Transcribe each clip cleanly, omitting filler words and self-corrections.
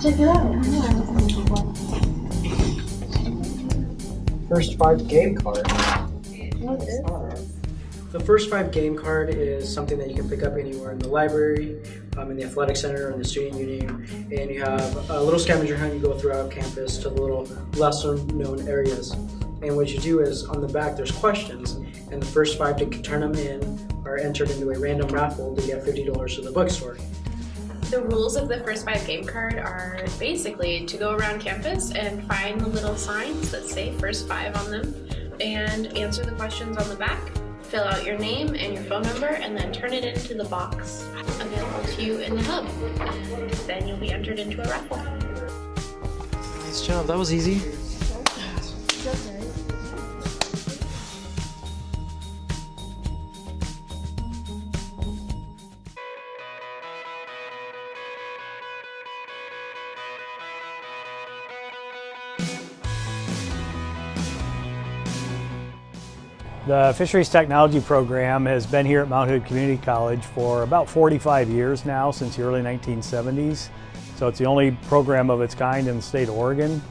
check it out. First 5 game card. What is this? The first 5 game card is something that you can pick up anywhere in the library, in the athletic center, in the student union, and you have a little scavenger hunt. You go throughout campus to the little lesser known areas. And what you do is on the back there's questions, and the first 5 to turn them in are entered into a random raffle to get $50 to the bookstore. The rules of the first 5 game card are basically to go around campus and find the little signs that say first 5 on them and answer the questions on the back. Fill out your name and your phone number and then turn it into the box available to you in the hub. And then you'll be entered into a raffle. Nice job, that was easy. The Fisheries Technology program has been here at Mount Hood Community College for about 45 years now, since the early 1970s. So it's the only program of its kind in the state of Oregon.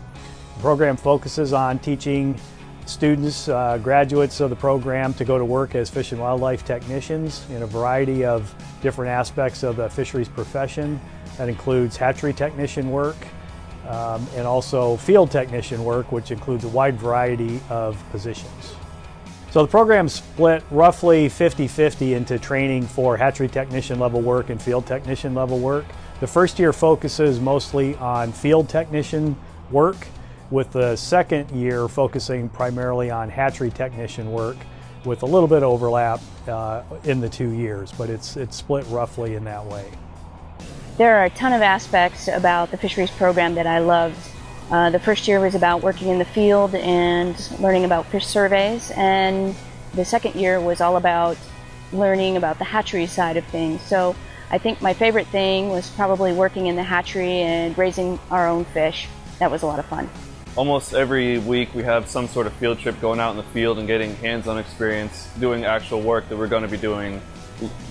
The program focuses on teaching students, graduates of the program, to go to work as fish and wildlife technicians in a variety of different aspects of the fisheries profession. That includes hatchery technician work and also field technician work, which includes a wide variety of positions. So the program split roughly 50-50 into training for hatchery technician level work and field technician level work. The first year focuses mostly on field technician work, with the second year focusing primarily on hatchery technician work, with a little bit of overlap in the 2 years, but it's split roughly in that way. There are a ton of aspects about the fisheries program that I loved. The first year was about working in the field and learning about fish surveys, and the second year was all about learning about the hatchery side of things. So I think my favorite thing was probably working in the hatchery and raising our own fish. That was a lot of fun. Almost every week we have some sort of field trip, going out in the field and getting hands-on experience doing actual work that we're going to be doing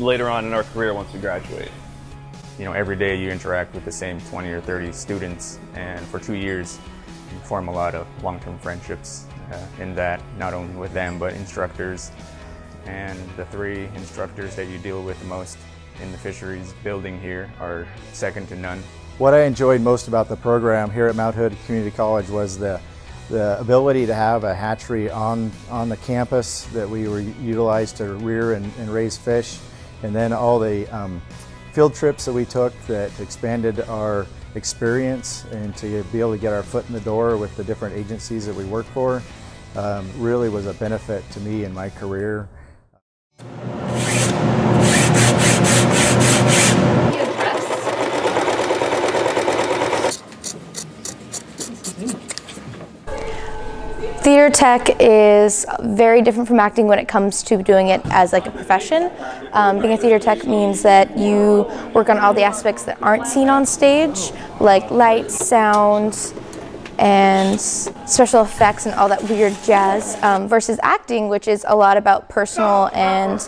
later on in our career once we graduate. You know, every day you interact with the same 20 or 30 students, and for 2 years you form a lot of long-term friendships in that, not only with them but instructors, and the 3 instructors that you deal with the most in the fisheries building here are second to none. What I enjoyed most about the program here at Mount Hood Community College was the ability to have a hatchery on the campus that we were utilized to rear and raise fish, and then all the field trips that we took that expanded our experience, and to be able to get our foot in the door with the different agencies that we work for really was a benefit to me in my career. Theater tech is very different from acting when it comes to doing it as like a profession. Being a theater tech means that you work on all the aspects that aren't seen on stage, like lights, sound, and special effects and all that weird jazz, versus acting, which is a lot about personal and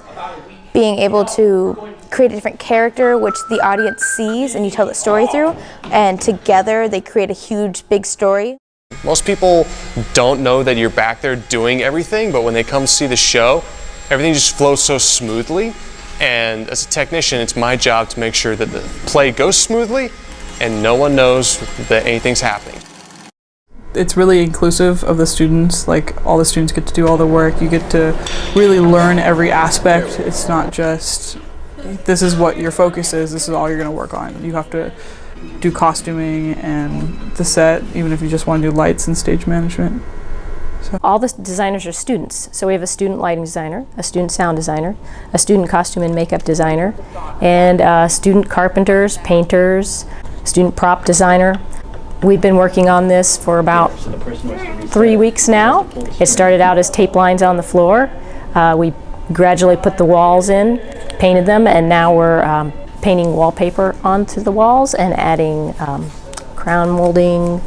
being able to create a different character which the audience sees and you tell the story through, and together they create a huge big story. Most people don't know that you're back there doing everything, but when they come see the show, everything just flows so smoothly. And as a technician, it's my job to make sure that the play goes smoothly and no one knows that anything's happening. It's really inclusive of the students. Like, all the students get to do all the work. You get to really learn every aspect. It's not just, this is what your focus is, this is all you're going to work on. You have to do costuming and the set, even if you just want to do lights and stage management. So. All the designers are students. So we have a student lighting designer, a student sound designer, a student costume and makeup designer, and student carpenters, painters, student prop designer. We've been working on this for about 3 weeks now. It started out as tape lines on the floor. We gradually put the walls in, painted them, and now we're painting wallpaper onto the walls and adding crown molding,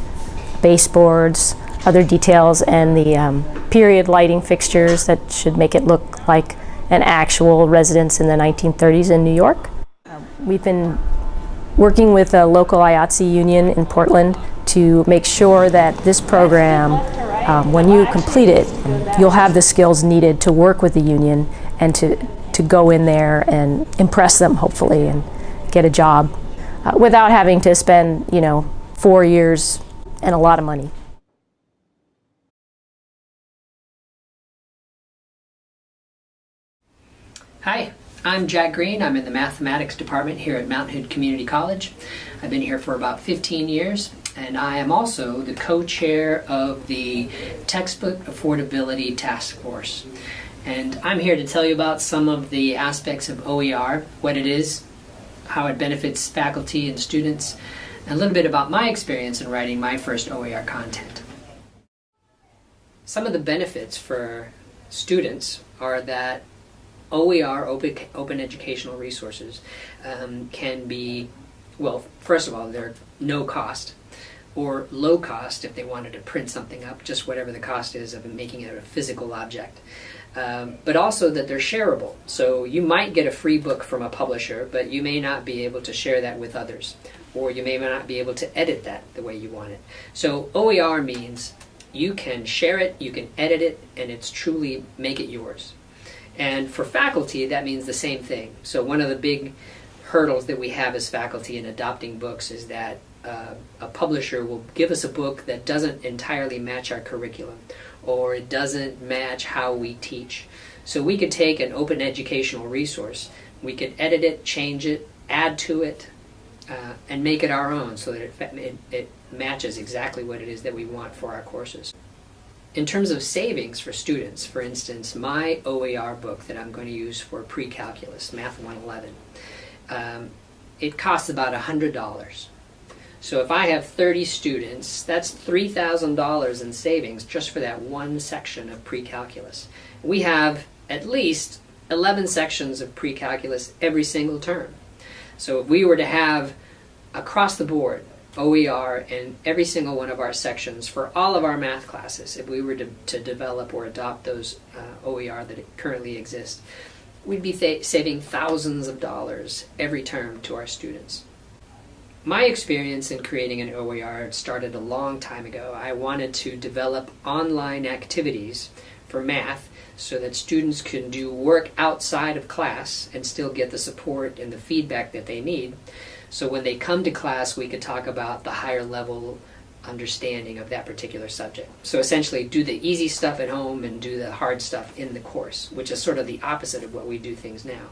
baseboards, other details, and the period lighting fixtures that should make it look like an actual residence in the 1930s in New York. We've been working with a local IATSE union in Portland to make sure that this program, when you complete it, you'll have the skills needed to work with the union and to go in there and impress them, hopefully, and get a job without having to spend, 4 years and a lot of money. Hi, I'm Jack Green. I'm in the mathematics department here at Mount Hood Community College. I've been here for about 15 years, and I am also the co-chair of the Textbook Affordability Task Force. And I'm here to tell you about some of the aspects of OER, what it is, how it benefits faculty and students, and a little bit about my experience in writing my first OER content. Some of the benefits for students are that OER, open educational resources, can be, well, first of all, they're no cost or low cost if they wanted to print something up, just whatever the cost is of making it a physical object. But also that they're shareable. So you might get a free book from a publisher, but you may not be able to share that with others, or you may not be able to edit that the way you want it. So OER means you can share it, you can edit it, and it's truly make it yours. And for faculty, that means the same thing. So one of the big hurdles that we have as faculty in adopting books is that a publisher will give us a book that doesn't entirely match our curriculum, or it doesn't match how we teach. So we could take an open educational resource, we could edit it, change it, add to it, and make it our own so that it matches exactly what it is that we want for our courses. In terms of savings for students, for instance, my OER book that I'm going to use for pre-calculus, Math 111, it costs about $100. So if I have 30 students, that's $3,000 in savings just for that one section of pre-calculus. We have at least 11 sections of pre-calculus every single term. So if we were to have across the board OER in every single one of our sections for all of our math classes, if we were to develop or adopt those OER that currently exist, we'd be saving thousands of dollars every term to our students. My experience in creating an OER started a long time ago. I wanted to develop online activities for math so that students can do work outside of class and still get the support and the feedback that they need. So when they come to class, we could talk about the higher level understanding of that particular subject. So essentially do the easy stuff at home and do the hard stuff in the course, which is sort of the opposite of what we do things now.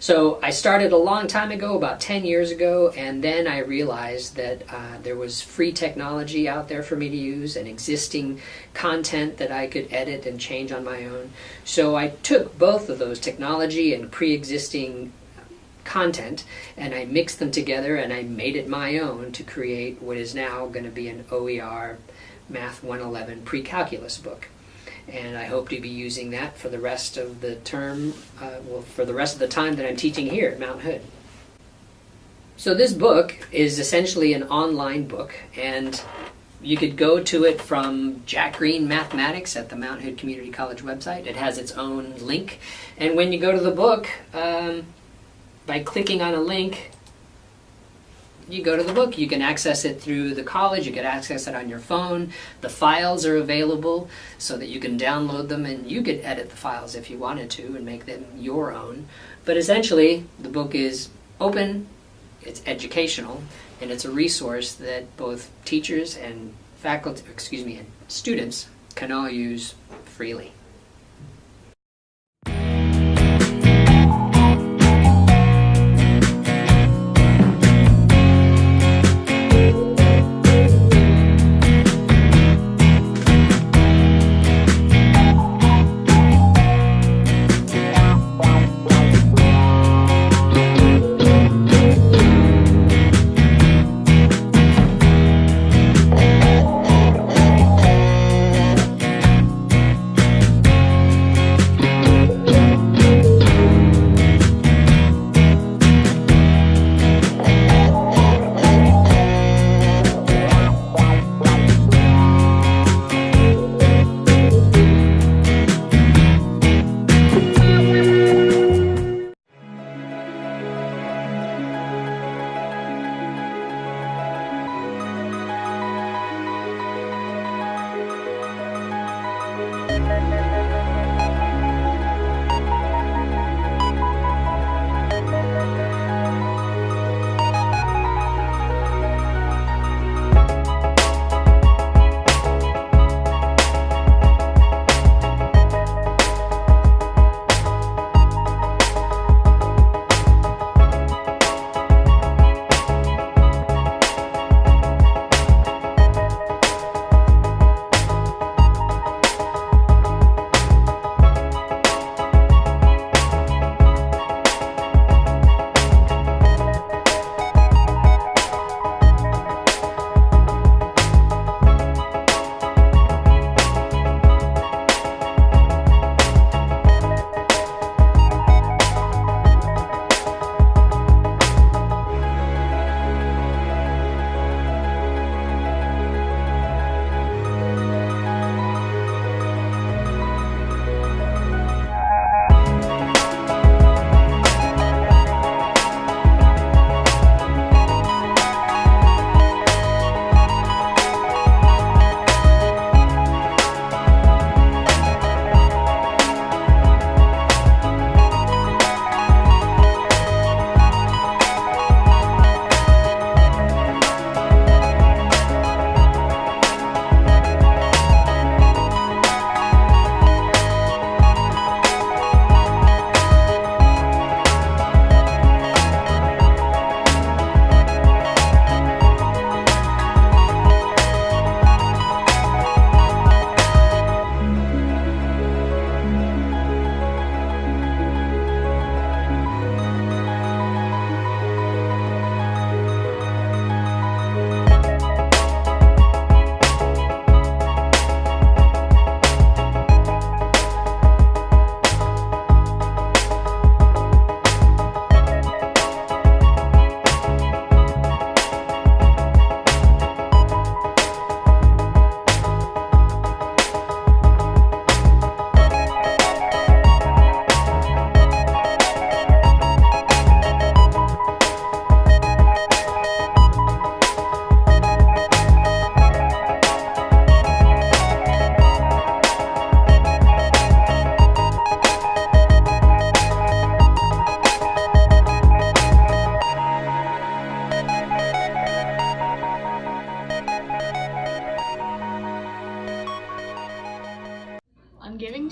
So I started a long time ago, about 10 years ago, and then I realized that there was free technology out there for me to use and existing content that I could edit and change on my own. So I took both of those, technology and pre-existing content, and I mixed them together and I made it my own to create what is now going to be an OER Math 111 pre-calculus book. And I hope to be using that for the rest of the term, for the rest of the time that I'm teaching here at Mount Hood. So this book is essentially an online book, and you could go to it from Jack Green Mathematics at the Mount Hood Community College website. It has its own link, and when you go to the book, by clicking on a link, you go to the book. You can access it through the college, you can access it on your phone. The files are available so that you can download them, and you could edit the files if you wanted to and make them your own. But essentially, the book is open, it's educational, and it's a resource that both teachers and and students can all use freely.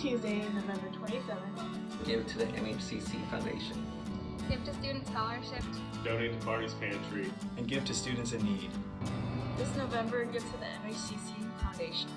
Tuesday, November 27th. Give to the MHCC Foundation. Give to student scholarships. Donate to Barney's Pantry. And give to students in need. This November, give to the MHCC Foundation.